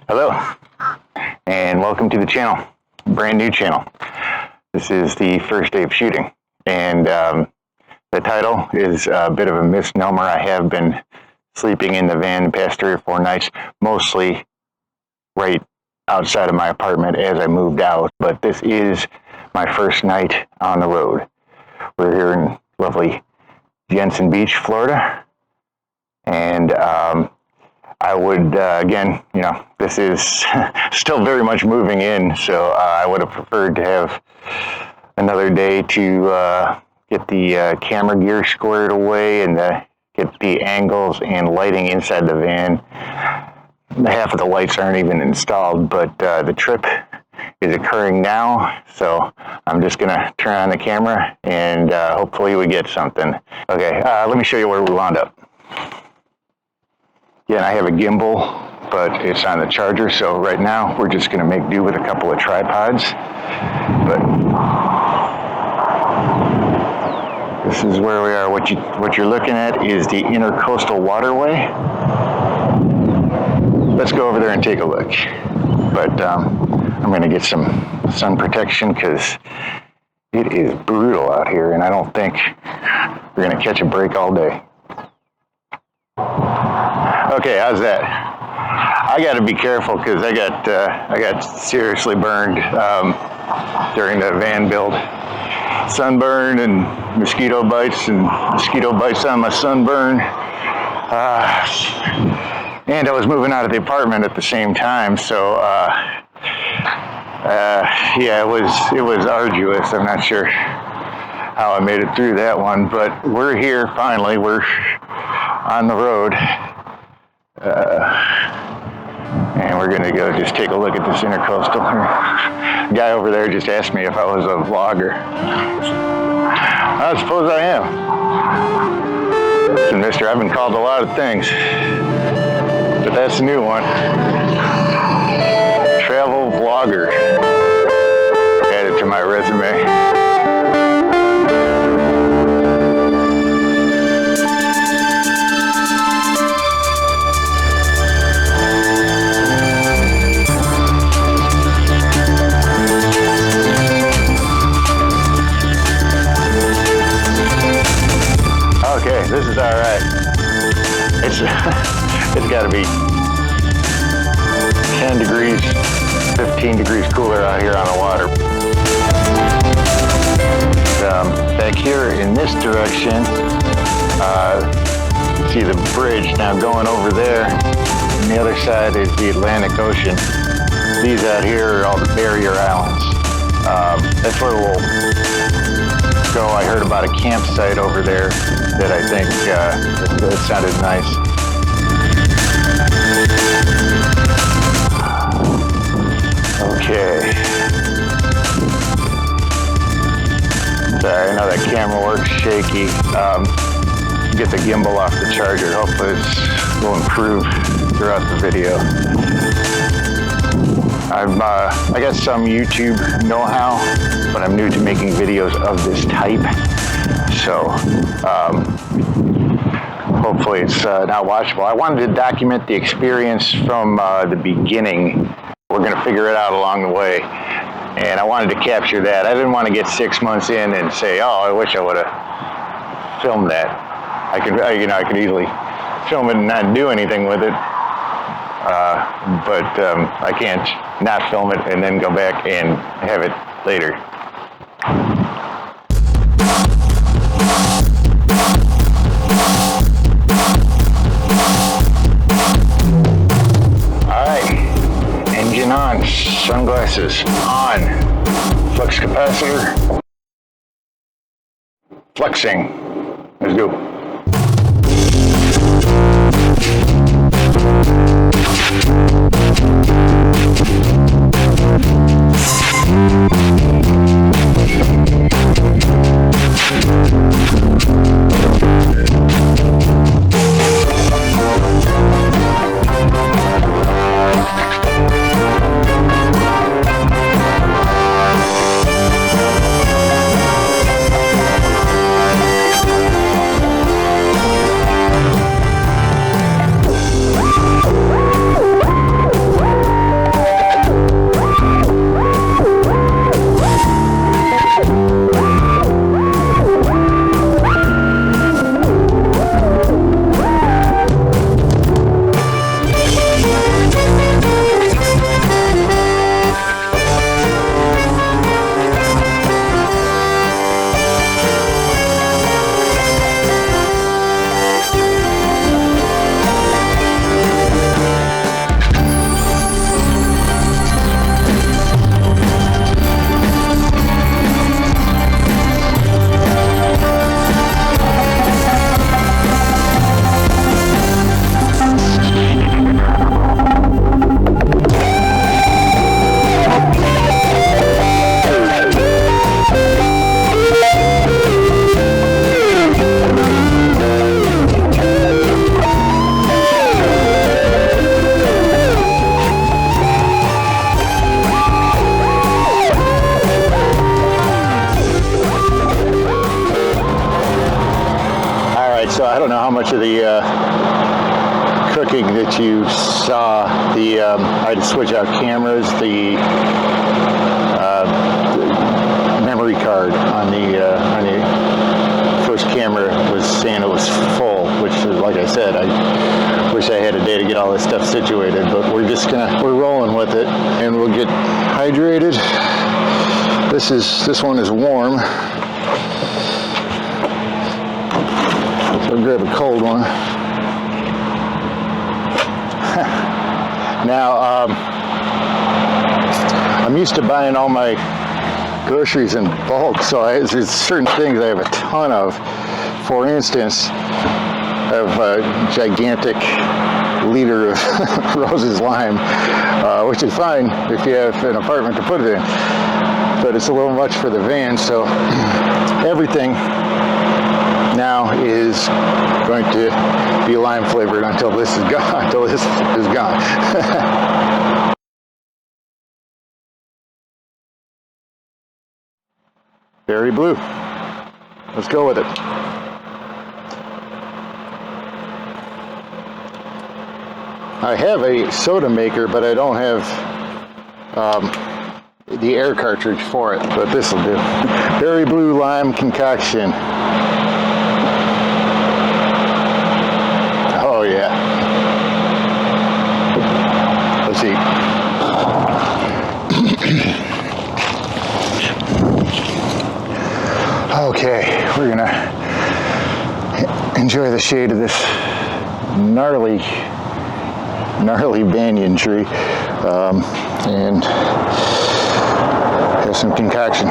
Hello, and welcome to the channel, brand new channel. This is the first day of shooting, and the title is a bit of a misnomer. I have been sleeping in the van the past 3 or 4 nights, mostly right outside of my apartment as I moved out, but this is my first night on the road. We're here in lovely Jensen Beach, Florida, and I would, again, this is still very much moving in, so I would have preferred to have another day to get the camera gear squared away and get the angles and lighting inside the van. Half of the lights aren't even installed, but the trip is occurring now, so I'm just going to turn on the camera and hopefully we get something. Okay, let me show you where we wound up. Again, I have a gimbal, but it's on the charger, so right now we're just going to make do with a couple of tripods. But this is where we are. What you're looking at is the Intercoastal Waterway. Let's go over there and take a look. But I'm going to get some sun protection because it is brutal out here, and I don't think we're going to catch a break all day. Okay, how's that? I got to be careful because I got seriously burned during the van build. Sunburn and mosquito bites on my sunburn. And I was moving out of the apartment at the same time, so yeah, it was arduous. I'm not sure how I made it through that one, but we're here finally. We're on the road. And we're going to go just take a look at this Intercoastal. The guy over there just asked me if I was a vlogger. I suppose I am. Listen, mister, I've been called a lot of things, but that's a new one. Travel vlogger. Add it to my resume. Okay, this is all right. It's got to be 10 degrees, 15 degrees cooler out here on the water. Back here in this direction, see the bridge now going over there. On the other side is the Atlantic Ocean. These out here are all the barrier islands. That's where we'll go. I heard about a campsite over there that I think that sounded nice. Okay. Sorry, I know that camera works shaky. Get the gimbal off the charger. Hopefully this will improve throughout the video. I got some YouTube know-how, but I'm new to making videos of this type. So hopefully it's not watchable. I wanted to document the experience from the beginning. We're going to figure it out along the way, and I wanted to capture that. I didn't want to get 6 months in and say, "Oh, I wish I would have filmed that." I could easily film it and not do anything with it, but I can't not film it and then go back and have it later. Engine on, sunglasses on, flux capacitor flexing. Let's go. much of the cooking that you saw. I had to switch out cameras. The memory card on the first camera was saying it was full, which is, like I said, I wish I had a day to get all this stuff situated, but we're rolling with it, and we'll get hydrated. This one is warm, so I'll grab a cold one. Now, I'm used to buying all my groceries in bulk, so there's certain things I have a ton of. For instance, I have a gigantic liter of Rose's lime, which is fine if you have an apartment to put it in, but it's a little much for the van, so everything now is going to be lime flavored until this is gone. Until this is gone. Berry blue. Let's go with it. I have a soda maker, but I don't have the air cartridge for it, but this will do. Berry blue lime concoction. Oh yeah. Let's see. Okay, we're gonna enjoy the shade of this gnarly banyan tree, and have some concoction.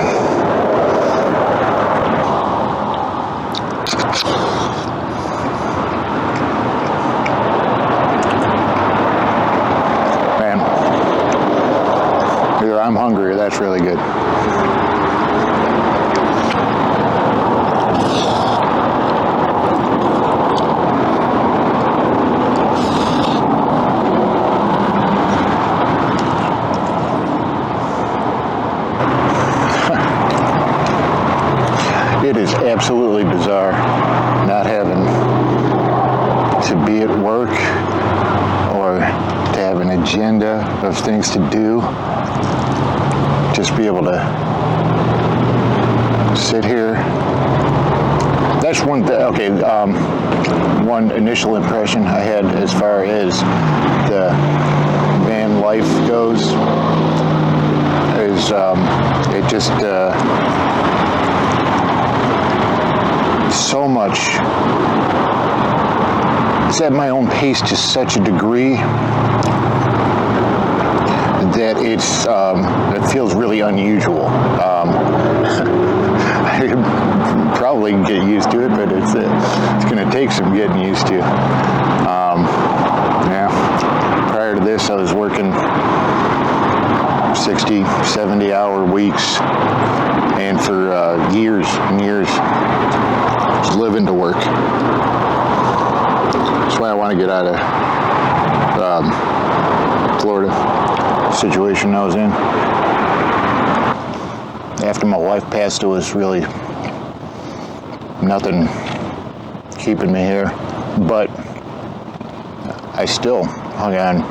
Man, either I'm hungry or that's really good. It is absolutely bizarre not having to be at work or to have an agenda of things to do. Just be able to sit here. That's one thing. Okay, one initial impression I had as far as the van life goes is it just so much. It's at my own pace to such a degree that it feels really unusual. I could probably get used to it, but it's going to take some getting used to. Yeah. Prior to this, I was working 60, 70-hour weeks, and for years and years, just living to work. That's why I want to get out of Florida situation I was in. After my wife passed, it was really nothing keeping me here, but I still hung on,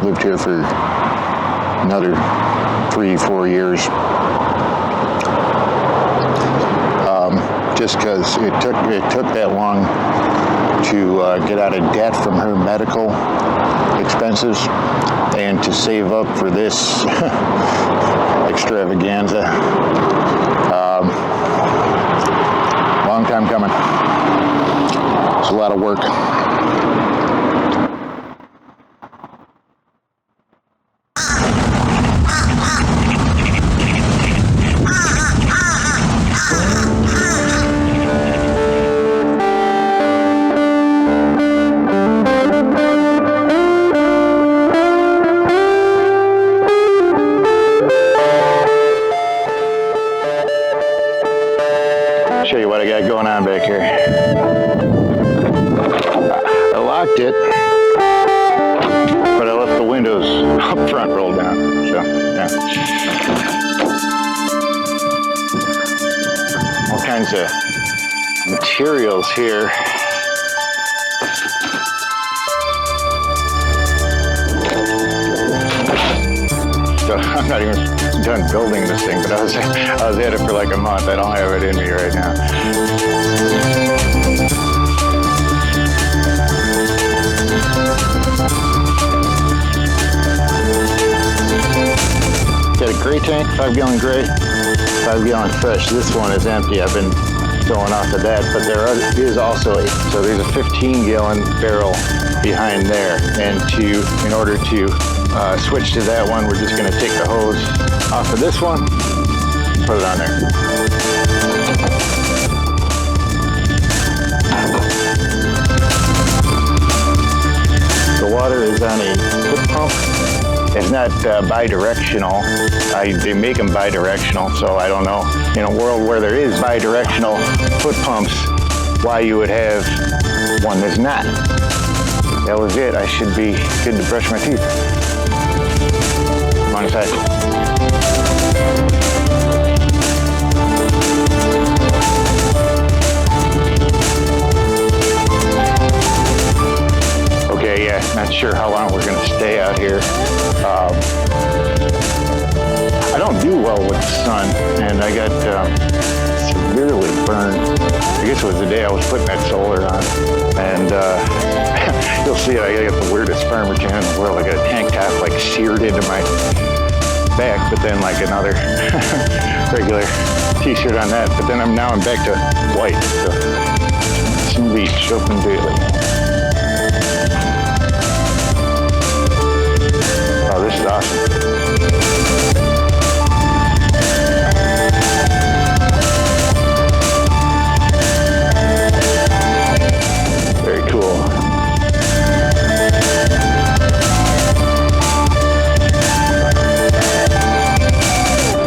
lived here for another 3-4 years, just because it took that long to get out of debt from her medical expenses and to save up for this extravaganza. Long time coming. It's a lot of work. Show you what I got going on back here. I locked it, but I left the windows up front rolled down. So, yeah. All kinds of materials here. I'm not even done building this thing, but I was at it for like a month. I don't have it in me right now. Got a gray tank, 5-gallon gray, 5-gallon fresh. This one is empty. I've been going off of that, but there is also so there's a 15-gallon barrel behind there, and in order to switch to that one, we're just going to take the hose off of this one, put it on there. The water is on a foot pump. It's not bi-directional. They make them bi-directional, so I don't know, in a world where there is bi-directional foot pumps, why you would have one that's not. That was it. I should be good to brush my teeth. Come on inside. Okay, yeah, not sure how long we're going to stay out here. I don't do well with the sun, and I got severely burned. I guess it was the day I was putting that solar on, and you'll see I got the weirdest farmer tan in the world. I got a tank top like seared into my back, but then like another regular t-shirt on that. But then I'm back to white. So some beach open daily. Oh, this is awesome. Very cool.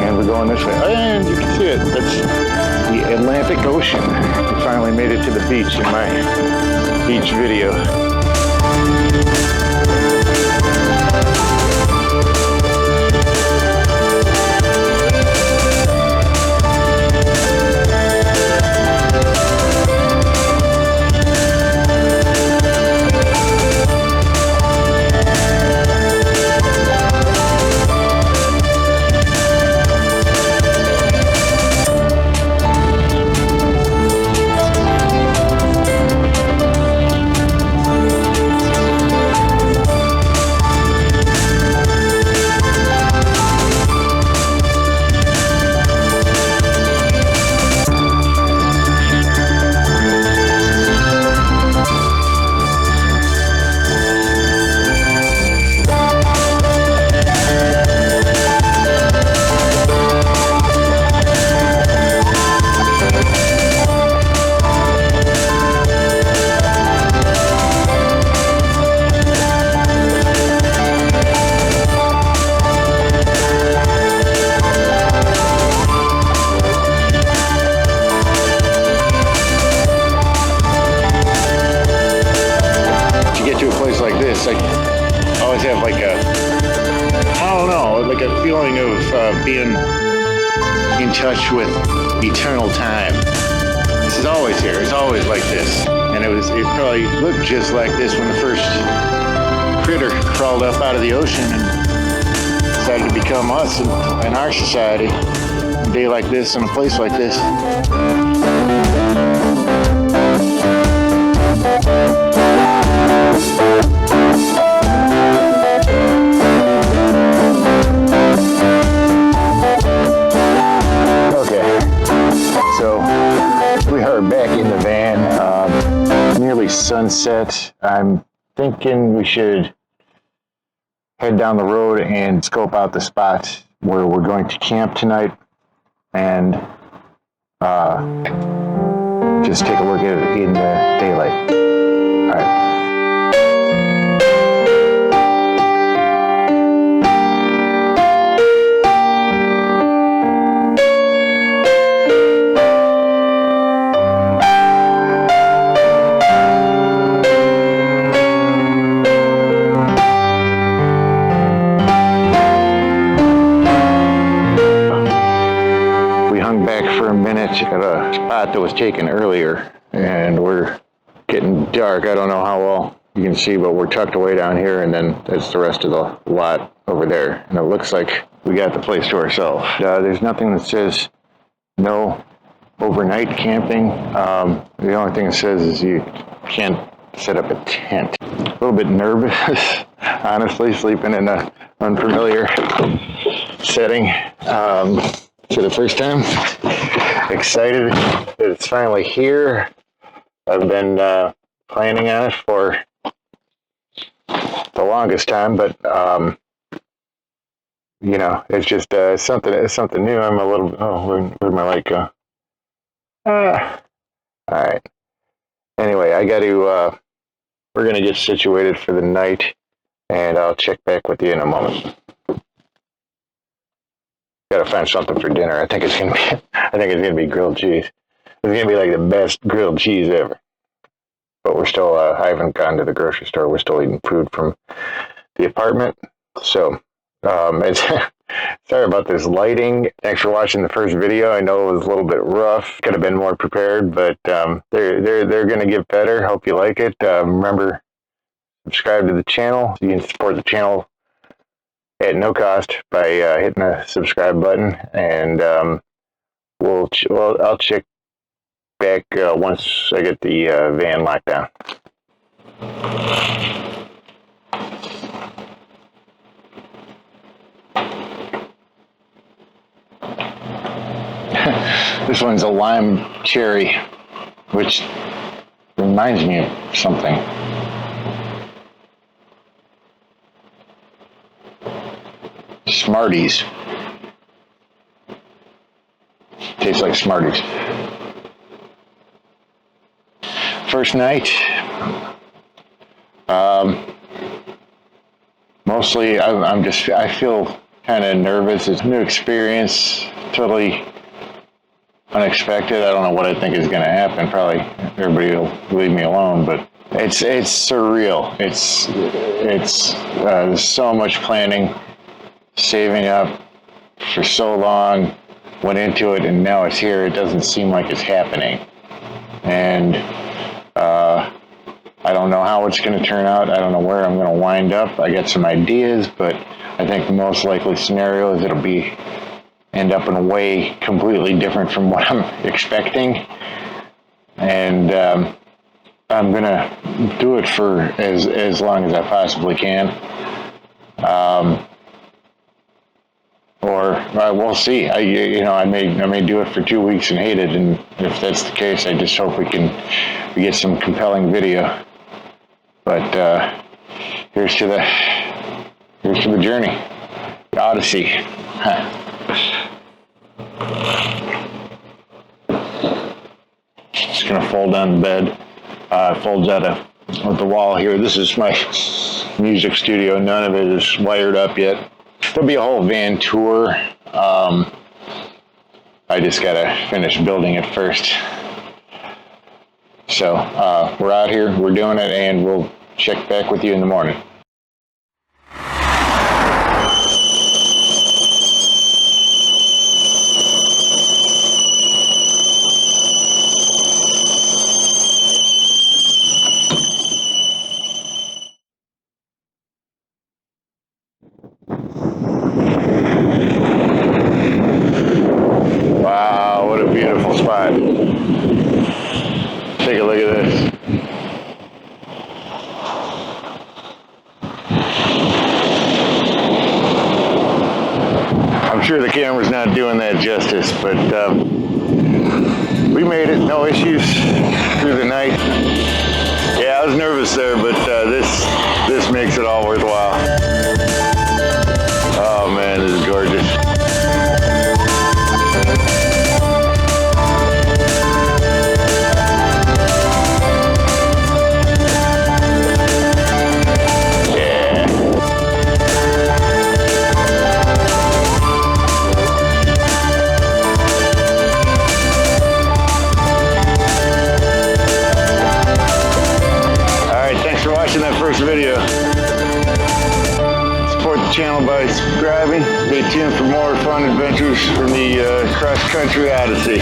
And we're going this way. And you can see it. That's the Atlantic Ocean. We finally made it to the beach in my beach video. Have like a feeling of being in touch with eternal time. This is always here. It's always like this, and it probably looked just like this when the first critter crawled up out of the ocean and decided to become us in our society. A day like this in a place like this. So we are back in the van, nearly sunset. I'm thinking we should head down the road and scope out the spot where we're going to camp tonight and just take a look at it in the daylight. All right. At a spot that was taken earlier, and we're getting dark. I don't know how well you can see, but we're tucked away down here, and then that's the rest of the lot over there. And it looks like we got the place to ourselves. There's nothing that says no overnight camping. The only thing it says is you can't set up a tent. A little bit nervous, honestly, sleeping in an unfamiliar setting for the first time. Excited that it's finally here. I've been planning on it for the longest time, but you know, it's just something new. I'm a little. Oh, where'd my light go? All right. Anyway, I got to. We're gonna get situated for the night, and I'll check back with you in a moment. Got to find something for dinner. I think it's gonna be grilled cheese. It's gonna be like the best grilled cheese ever. But we're still. I haven't gone to the grocery store. We're still eating food from the apartment. So, sorry about this lighting. Thanks for watching the first video. I know it was a little bit rough. Could have been more prepared, but they're gonna get better. Hope you like it. Remember, subscribe to the channel. You can support the channel at no cost by hitting the subscribe button, and I'll check back once I get the van locked down. This one's a lime cherry, which reminds me of something. Smarties. Tastes like Smarties. First night. Mostly, I feel kind of nervous. It's a new experience, totally unexpected. I don't know what I think is going to happen. Probably everybody will leave me alone, but it's surreal. There's so much planning, saving up for so long, went into it, and now it's here. It doesn't seem like it's happening, and I don't know how it's going to turn out. I don't know where I'm going to wind up. I got some ideas, but I think the most likely scenario is it'll end up in a way completely different from what I'm expecting, and I'm gonna do it for as long as I possibly can, or we'll see. I may do it for 2 weeks and hate it, and if that's the case, I just hope we get some compelling video. But here's to the journey, the Odessey. Just gonna fold down the bed. Folds out of the wall here. This is my music studio. None of it is wired up yet. There'll be a whole van tour. I just gotta finish building it first. So we're out here. We're doing it, and we'll check back with you in the morning. Wow, what a beautiful spot. Take a look at this. I'm sure the camera's not doing that justice, but we made it, no issues through the night. Yeah, I was nervous there, but this makes it all worthwhile. Oh man, this is gorgeous. That first video. Support the channel by subscribing. Stay tuned for more fun adventures from the cross-country Odessey.